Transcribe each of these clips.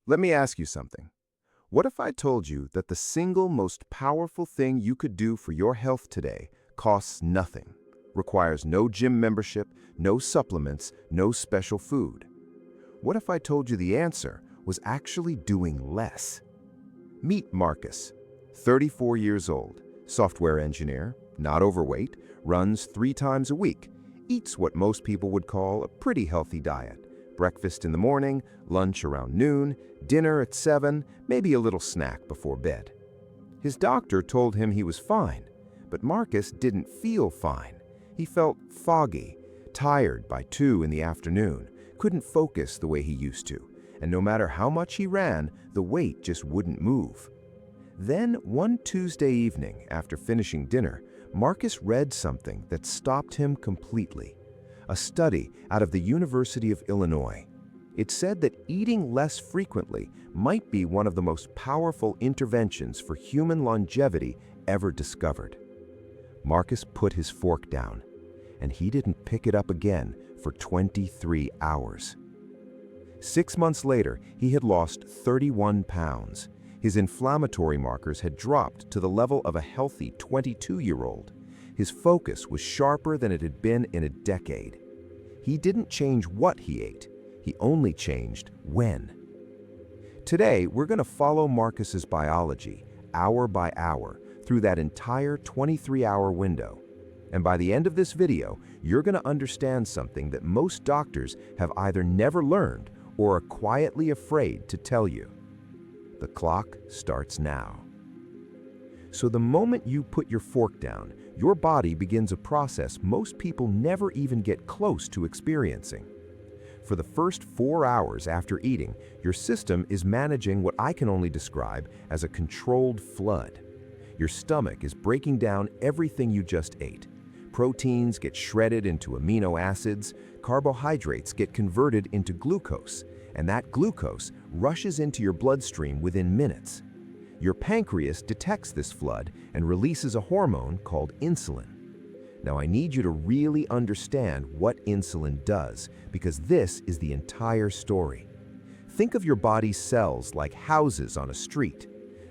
Let me ask you something. What if I told you that the single most powerful thing you could do for your health today costs nothing, requires no gym membership, no supplements, no special food? What if I told you the answer was actually doing less? Meet Marcus, 34 years old, software engineer, not overweight, runs 3 times a week, eats what most people would call a pretty healthy diet. Breakfast in the morning, lunch around noon, dinner at 7, maybe a little snack before bed. His doctor told him he was fine, but Marcus didn't feel fine. He felt foggy, tired by 2 in the afternoon, couldn't focus the way he used to, and no matter how much he ran, the weight just wouldn't move. Then, one Tuesday evening, after finishing dinner, Marcus read something that stopped him completely. A study out of the University of Illinois. It said that eating less frequently might be one of the most powerful interventions for human longevity ever discovered. Marcus put his fork down, and he didn't pick it up again for 23 hours. 6 months later, he had lost 31 pounds. His inflammatory markers had dropped to the level of a healthy 22-year-old. His focus was sharper than it had been in a decade. He didn't change what he ate, he only changed when. Today, we're going to follow Marcus's biology, hour by hour, through that entire 23-hour window. And by the end of this video, you're going to understand something that most doctors have either never learned or are quietly afraid to tell you. The clock starts now. So the moment you put your fork down, your body begins a process most people never even get close to experiencing. For the first 4 hours after eating, your system is managing what I can only describe as a controlled flood. Your stomach is breaking down everything you just ate. Proteins get shredded into amino acids, carbohydrates get converted into glucose, and that glucose rushes into your bloodstream within minutes. Your pancreas detects this flood and releases a hormone called insulin. Now, I need you to really understand what insulin does, because this is the entire story. Think of your body's cells like houses on a street.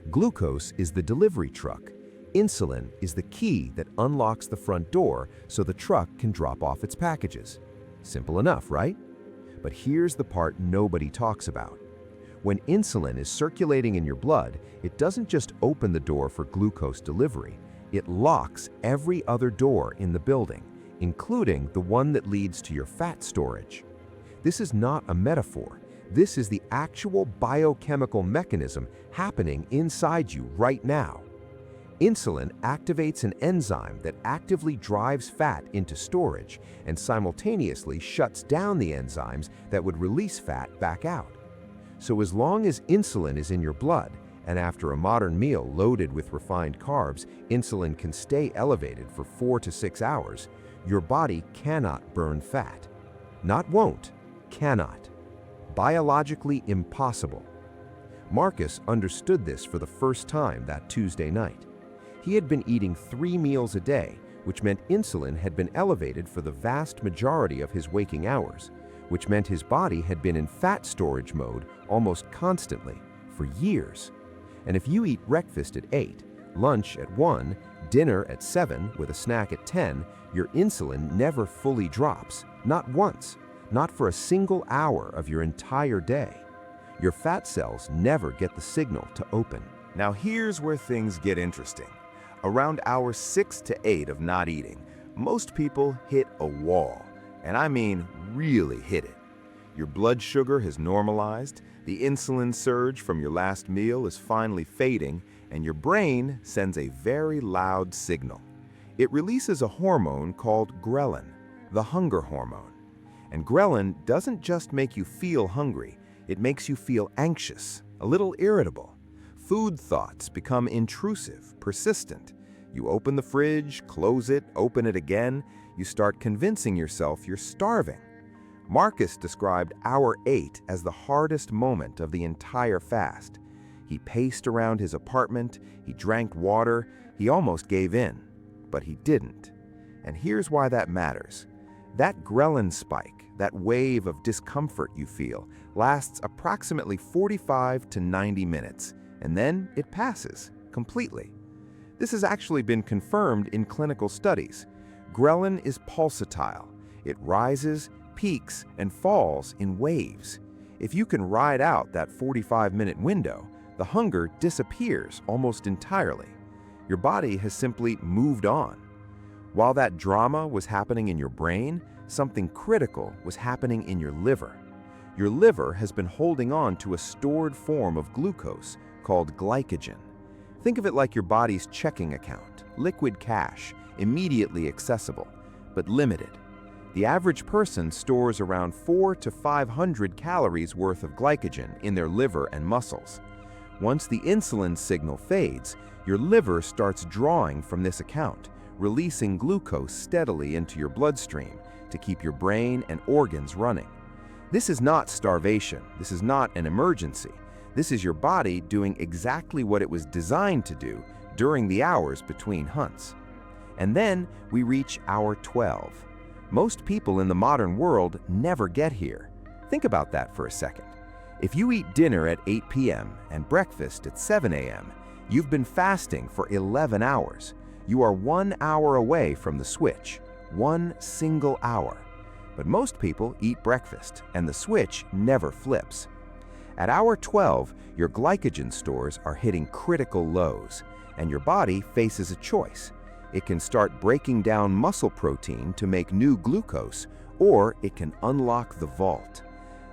Glucose is the delivery truck. Insulin is the key that unlocks the front door so the truck can drop off its packages. Simple enough, right? But here's the part nobody talks about. When insulin is circulating in your blood, it doesn't just open the door for glucose delivery, it locks every other door in the building, including the one that leads to your fat storage. This is not a metaphor. This is the actual biochemical mechanism happening inside you right now. Insulin activates an enzyme that actively drives fat into storage and simultaneously shuts down the enzymes that would release fat back out. So as long as insulin is in your blood, and after a modern meal loaded with refined carbs, insulin can stay elevated for 4 to 6 hours, your body cannot burn fat. Not won't, cannot. Biologically impossible. Marcus understood this for the first time that Tuesday night. He had been eating 3 meals a day, which meant insulin had been elevated for the vast majority of his waking hours, which meant his body had been in fat storage mode almost constantly for years. And if you eat breakfast at 8, lunch at 1, dinner at 7 with a snack at 10, your insulin never fully drops, not once, not for a single hour of your entire day. Your fat cells never get the signal to open. Now here's where things get interesting. Around hour 6 to 8 of not eating, most people hit a wall, and I mean really hit it. Your blood sugar has normalized, the insulin surge from your last meal is finally fading, and your brain sends a very loud signal. It releases a hormone called ghrelin, the hunger hormone. And ghrelin doesn't just make you feel hungry, it makes you feel anxious, a little irritable. Food thoughts become intrusive, persistent. You open the fridge, close it, open it again. You start convincing yourself you're starving. Marcus described hour 8 as the hardest moment of the entire fast. He paced around his apartment, he drank water, he almost gave in. But he didn't. And here's why that matters. That ghrelin spike, That wave of discomfort you feel lasts approximately 45 to 90 minutes, and then it passes completely. This has actually been confirmed in clinical studies. Ghrelin is pulsatile. It rises, peaks, and falls in waves. If you can ride out that 45-minute window, the hunger disappears almost entirely. Your body has simply moved on. While that drama was happening in your brain, something critical was happening in your liver. Your liver has been holding on to a stored form of glucose called glycogen. Think of it like your body's checking account, liquid cash, immediately accessible, but limited. The average person stores around 400 to 500 calories worth of glycogen in their liver and muscles. Once the insulin signal fades, your liver starts drawing from this account, releasing glucose steadily into your bloodstream to keep your brain and organs running. This is not starvation. This is not an emergency. This is your body doing exactly what it was designed to do during the hours between hunts. And then we reach hour 12. Most people in the modern world never get here. Think about that for a second. If you eat dinner at 8 p.m. and breakfast at 7 a.m., you've been fasting for 11 hours. You are 1 hour away from the switch, 1 single hour. But most people eat breakfast, and the switch never flips. At hour 12, your glycogen stores are hitting critical lows, and your body faces a choice. It can start breaking down muscle protein to make new glucose, or it can unlock the vault.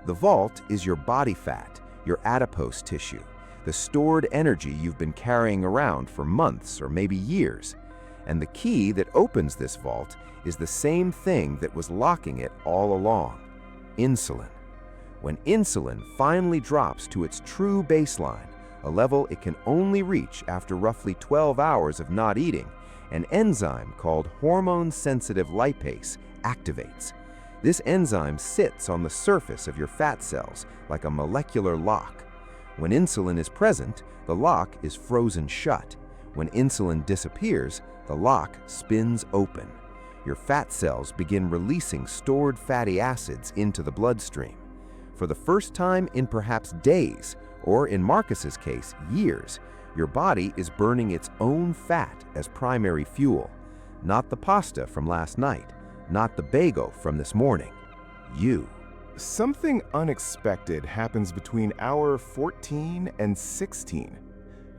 The vault is your body fat, your adipose tissue, the stored energy you've been carrying around for months or maybe years. And the key that opens this vault is the same thing that was locking it all along: insulin. When insulin finally drops to its true baseline, a level it can only reach after roughly 12 hours of not eating, an enzyme called hormone-sensitive lipase activates. This enzyme sits on the surface of your fat cells like a molecular lock. When insulin is present, the lock is frozen shut. When insulin disappears, the lock spins open. Your fat cells begin releasing stored fatty acids into the bloodstream. For the first time in perhaps days, or in Marcus's case, years, your body is burning its own fat as primary fuel. Not the pasta from last night, not the bagel from this morning. You. Something unexpected happens between hour 14 and 16.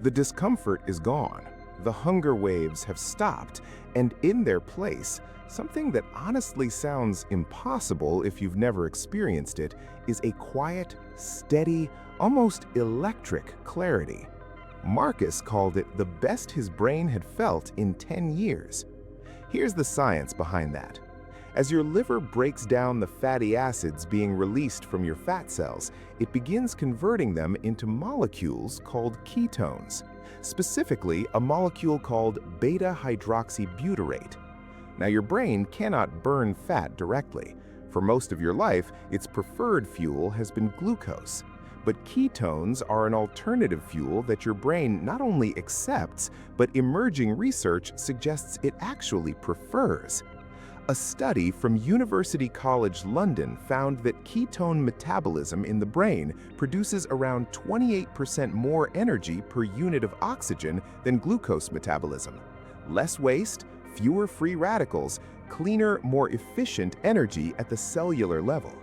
The discomfort is gone. The hunger waves have stopped, and in their place, something that honestly sounds impossible if you've never experienced it is a quiet, steady, almost electric clarity. Marcus called it the best his brain had felt in 10 years. Here's the science behind that. As your liver breaks down the fatty acids being released from your fat cells, it begins converting them into molecules called ketones, specifically a molecule called beta-hydroxybutyrate. Now, your brain cannot burn fat directly. For most of your life, its preferred fuel has been glucose. But ketones are an alternative fuel that your brain not only accepts, but emerging research suggests it actually prefers. A study from University College London found that ketone metabolism in the brain produces around 28% more energy per unit of oxygen than glucose metabolism. Less waste, fewer free radicals, cleaner, more efficient energy at the cellular level.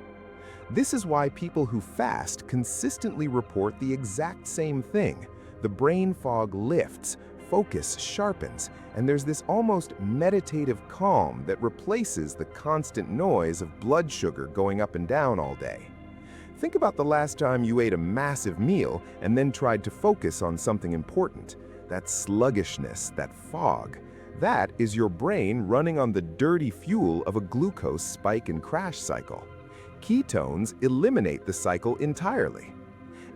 This is why people who fast consistently report the exact same thing. The brain fog lifts, focus sharpens, and there's this almost meditative calm that replaces the constant noise of blood sugar going up and down all day. Think about the last time you ate a massive meal and then tried to focus on something important. That sluggishness, that fog. That is your brain running on the dirty fuel of a glucose spike and crash cycle. Ketones eliminate the cycle entirely.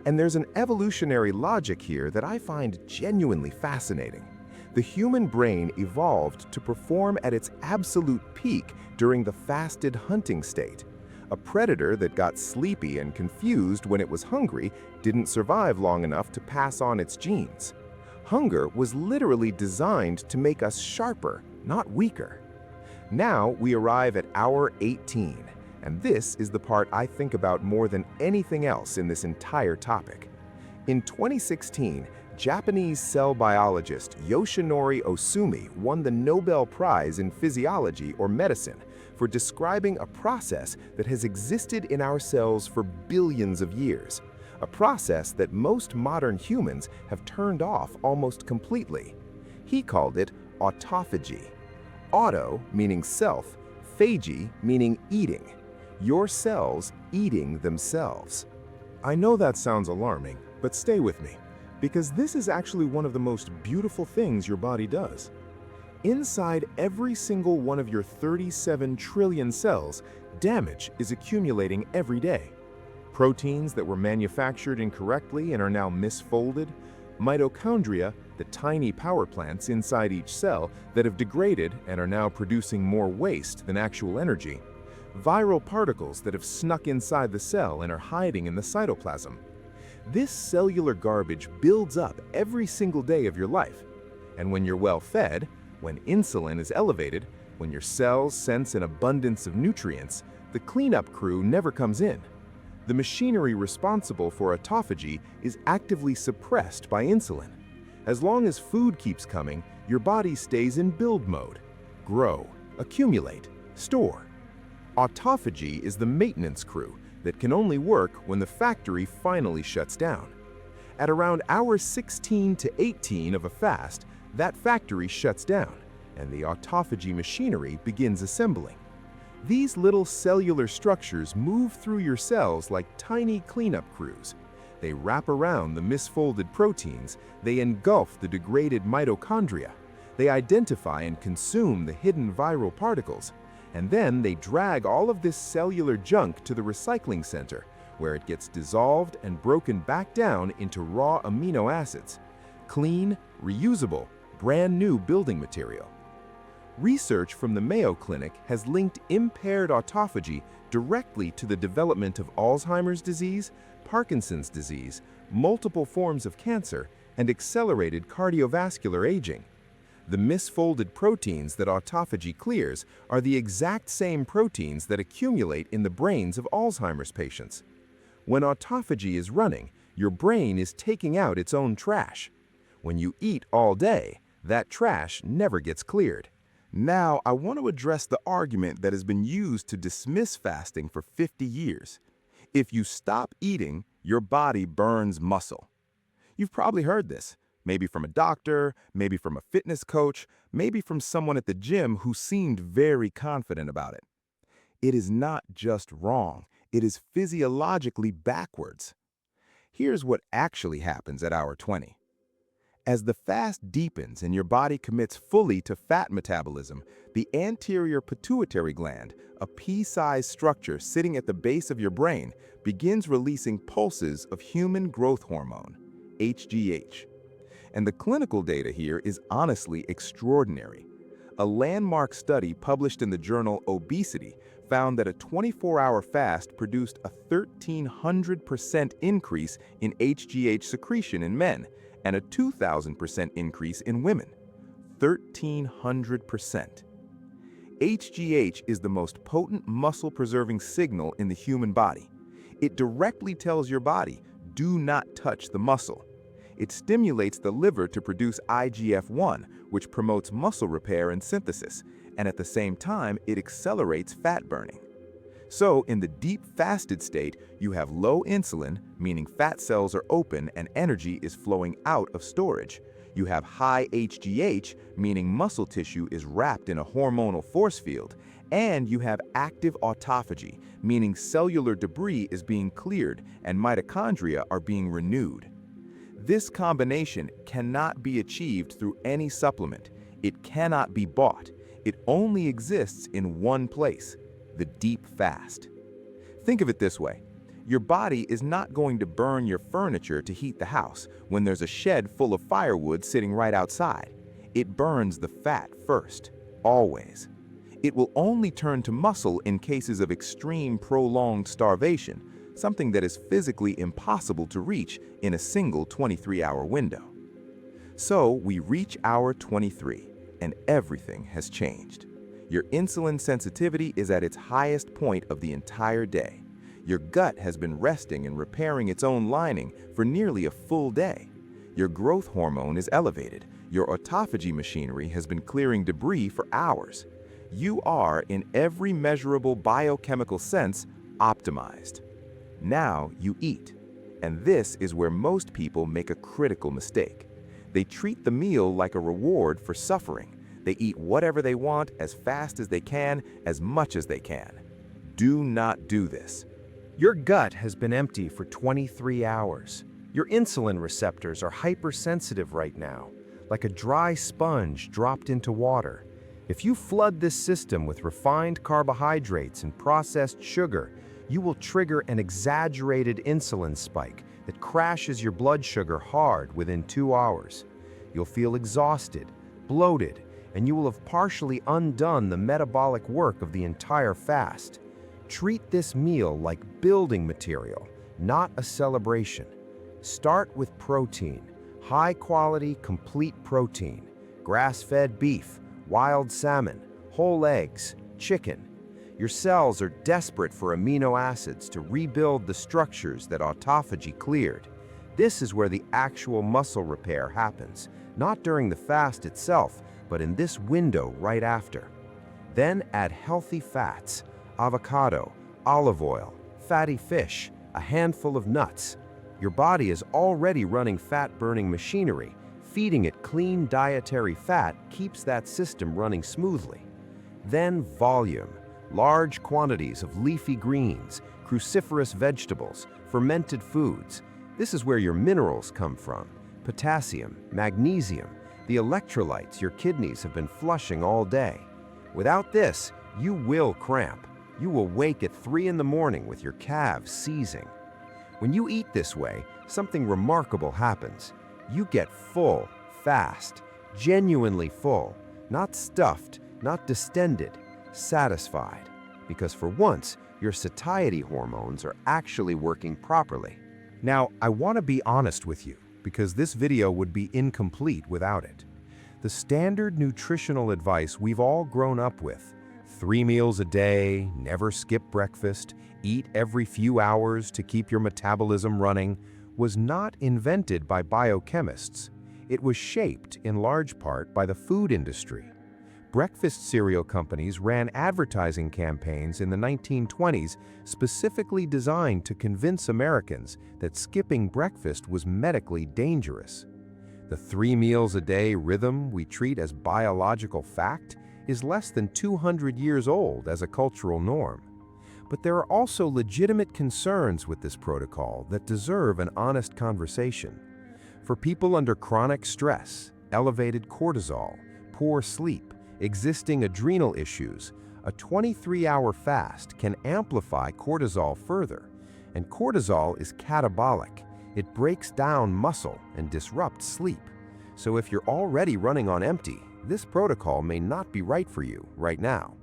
And there's an evolutionary logic here that I find genuinely fascinating. The human brain evolved to perform at its absolute peak during the fasted hunting state. A predator that got sleepy and confused when it was hungry didn't survive long enough to pass on its genes. Hunger was literally designed to make us sharper, not weaker. Now we arrive at hour 18. And this is the part I think about more than anything else in this entire topic. In 2016, Japanese cell biologist Yoshinori Ohsumi won the Nobel Prize in Physiology or Medicine for describing a process that has existed in our cells for billions of years, a process that most modern humans have turned off almost completely. He called it autophagy. Auto meaning self, phagy meaning eating. Your cells eating themselves. I know that sounds alarming, but stay with me, because this is actually one of the most beautiful things your body does. Inside every single one of your 37 trillion cells, damage is accumulating every day. Proteins that were manufactured incorrectly and are now misfolded, mitochondria, the tiny power plants inside each cell that have degraded and are now producing more waste than actual energy, viral particles that have snuck inside the cell and are hiding in the cytoplasm. This cellular garbage builds up every single day of your life. And when you're well fed, when insulin is elevated, when your cells sense an abundance of nutrients, the cleanup crew never comes in. The machinery responsible for autophagy is actively suppressed by insulin. As long as food keeps coming, your body stays in build mode. Grow, accumulate, store. Autophagy is the maintenance crew that can only work when the factory finally shuts down. At around hour 16 to 18 of a fast, that factory shuts down, and the autophagy machinery begins assembling. These little cellular structures move through your cells like tiny cleanup crews. They wrap around the misfolded proteins, they engulf the degraded mitochondria, they identify and consume the hidden viral particles, and then they drag all of this cellular junk to the recycling center, where it gets dissolved and broken back down into raw amino acids. Clean, reusable, brand new building material. Research from the Mayo Clinic has linked impaired autophagy directly to the development of Alzheimer's disease, Parkinson's disease, multiple forms of cancer, and accelerated cardiovascular aging. The misfolded proteins that autophagy clears are the exact same proteins that accumulate in the brains of Alzheimer's patients. When autophagy is running, your brain is taking out its own trash. When you eat all day, that trash never gets cleared. Now, I want to address the argument that has been used to dismiss fasting for 50 years. If you stop eating, your body burns muscle. You've probably heard this. Maybe from a doctor, maybe from a fitness coach, maybe from someone at the gym who seemed very confident about it. It is not just wrong, it is physiologically backwards. Here's what actually happens at hour 20. As the fast deepens and your body commits fully to fat metabolism, the anterior pituitary gland, a pea-sized structure sitting at the base of your brain, begins releasing pulses of human growth hormone, HGH. And the clinical data here is honestly extraordinary. A landmark study published in the journal Obesity found that a 24-hour fast produced a 1,300% increase in HGH secretion in men and a 2,000% increase in women. 1,300%. HGH is the most potent muscle-preserving signal in the human body. It directly tells your body, do not touch the muscle. It stimulates the liver to produce IGF-1, which promotes muscle repair and synthesis, and at the same time, it accelerates fat burning. So, in the deep fasted state, you have low insulin, meaning fat cells are open and energy is flowing out of storage. You have high HGH, meaning muscle tissue is wrapped in a hormonal force field. And you have active autophagy, meaning cellular debris is being cleared and mitochondria are being renewed. This combination cannot be achieved through any supplement. It cannot be bought. It only exists in one place, the deep fast. Think of it this way. Your body is not going to burn your furniture to heat the house when there's a shed full of firewood sitting right outside. It burns the fat first, always. It will only turn to muscle in cases of extreme prolonged starvation, something that is physically impossible to reach in a single 23-hour window. So we reach hour 23, and everything has changed. Your insulin sensitivity is at its highest point of the entire day. Your gut has been resting and repairing its own lining for nearly a full day. Your growth hormone is elevated. Your autophagy machinery has been clearing debris for hours. You are, in every measurable biochemical sense, optimized. Now you eat. And this is where most people make a critical mistake. They treat the meal like a reward for suffering. They eat whatever they want, as fast as they can, as much as they can. Do not do this. Your gut has been empty for 23 hours. Your insulin receptors are hypersensitive right now, like a dry sponge dropped into water. If you flood this system with refined carbohydrates and processed sugar, you will trigger an exaggerated insulin spike that crashes your blood sugar hard within 2 hours. You'll feel exhausted, bloated, and you will have partially undone the metabolic work of the entire fast. Treat this meal like building material, not a celebration. Start with protein, high-quality, complete protein, grass-fed beef, wild salmon, whole eggs, chicken. Your cells are desperate for amino acids to rebuild the structures that autophagy cleared. This is where the actual muscle repair happens, not during the fast itself, but in this window right after. Then add healthy fats, avocado, olive oil, fatty fish, a handful of nuts. Your body is already running fat-burning machinery. Feeding it clean dietary fat keeps that system running smoothly. Then volume, large quantities of leafy greens, cruciferous vegetables, fermented foods. This is where your minerals come from: potassium, magnesium, the electrolytes your kidneys have been flushing all day. Without this, you will cramp. You will wake at 3 in the morning with your calves seizing. When you eat this way, something remarkable happens. You get full, fast, genuinely full, not stuffed, not distended, satisfied. Because for once, your satiety hormones are actually working properly. Now, I want to be honest with you, because this video would be incomplete without it. The standard nutritional advice we've all grown up with, 3 meals a day, never skip breakfast, eat every few hours to keep your metabolism running, was not invented by biochemists. It was shaped in large part by the food industry. Breakfast cereal companies ran advertising campaigns in the 1920s specifically designed to convince Americans that skipping breakfast was medically dangerous. The 3 meals a day rhythm we treat as biological fact is less than 200 years old as a cultural norm. But there are also legitimate concerns with this protocol that deserve an honest conversation. For people under chronic stress, elevated cortisol, poor sleep, existing adrenal issues, a 23-hour fast can amplify cortisol further. And cortisol is catabolic. It breaks down muscle and disrupts sleep. So if you're already running on empty, this protocol may not be right for you right now.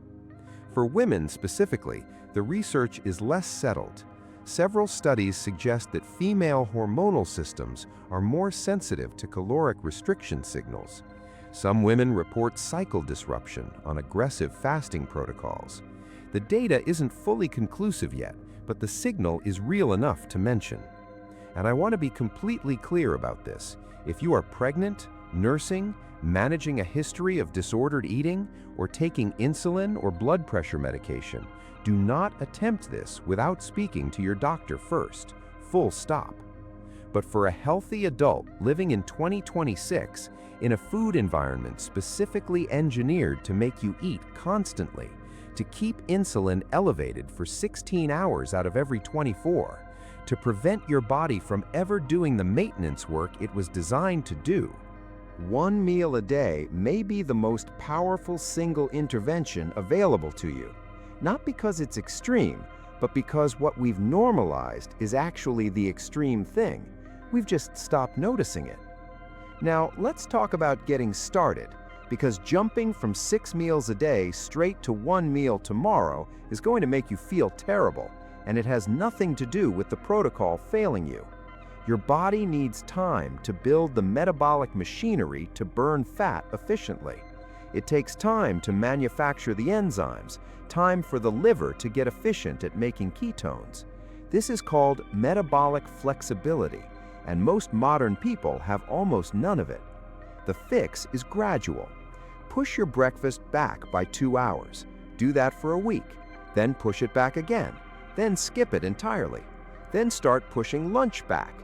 For women specifically, the research is less settled. Several studies suggest that female hormonal systems are more sensitive to caloric restriction signals. Some women report cycle disruption on aggressive fasting protocols. The data isn't fully conclusive yet, but the signal is real enough to mention. And I want to be completely clear about this. If you are pregnant, nursing, managing a history of disordered eating, or taking insulin or blood pressure medication, do not attempt this without speaking to your doctor first. Full stop. But for a healthy adult living in 2026, in a food environment specifically engineered to make you eat constantly, to keep insulin elevated for 16 hours out of every 24, to prevent your body from ever doing the maintenance work it was designed to do, 1 meal a day may be the most powerful single intervention available to you. Not because it's extreme, but because what we've normalized is actually the extreme thing. We've just stopped noticing it. Now, let's talk about getting started, because jumping from 6 meals a day straight to 1 meal tomorrow is going to make you feel terrible, and it has nothing to do with the protocol failing you. Your body needs time to build the metabolic machinery to burn fat efficiently. It takes time to manufacture the enzymes, time for the liver to get efficient at making ketones. This is called metabolic flexibility, and most modern people have almost none of it. The fix is gradual. Push your breakfast back by 2 hours. Do that for a week. Then push it back again. Then skip it entirely. Then start pushing lunch back.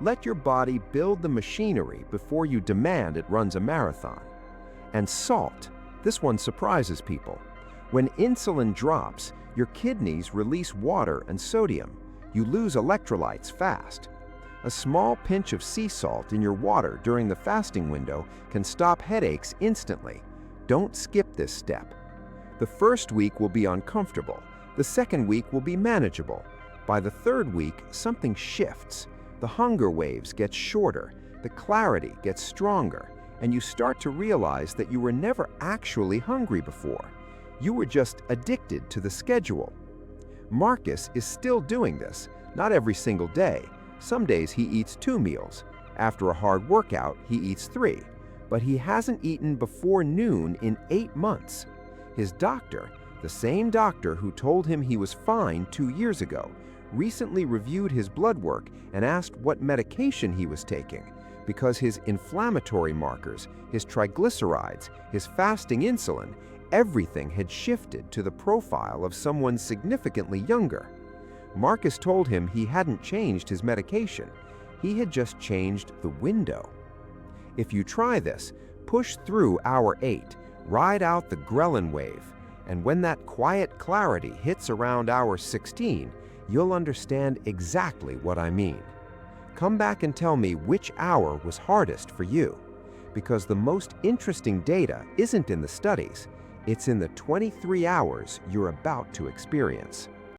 Let your body build the machinery before you demand it runs a marathon. And salt. This one surprises people. When insulin drops, your kidneys release water and sodium. You lose electrolytes fast. A small pinch of sea salt in your water during the fasting window can stop headaches instantly. Don't skip this step. The first week will be uncomfortable. The second week will be manageable. By the third week, something shifts. The hunger waves get shorter, the clarity gets stronger, and you start to realize that you were never actually hungry before. You were just addicted to the schedule. Marcus is still doing this, not every single day. Some days he eats 2 meals. After a hard workout, he eats 3. But he hasn't eaten before noon in 8 months. His doctor, the same doctor who told him he was fine 2 years ago, recently reviewed his blood work and asked what medication he was taking, because his inflammatory markers, his triglycerides, his fasting insulin, everything had shifted to the profile of someone significantly younger. Marcus told him he hadn't changed his medication. He had just changed the window. If you try this, push through hour 8, ride out the ghrelin wave, and when that quiet clarity hits around hour 16, you'll understand exactly what I mean. Come back and tell me which hour was hardest for you, because the most interesting data isn't in the studies, it's in the 23 hours you're about to experience.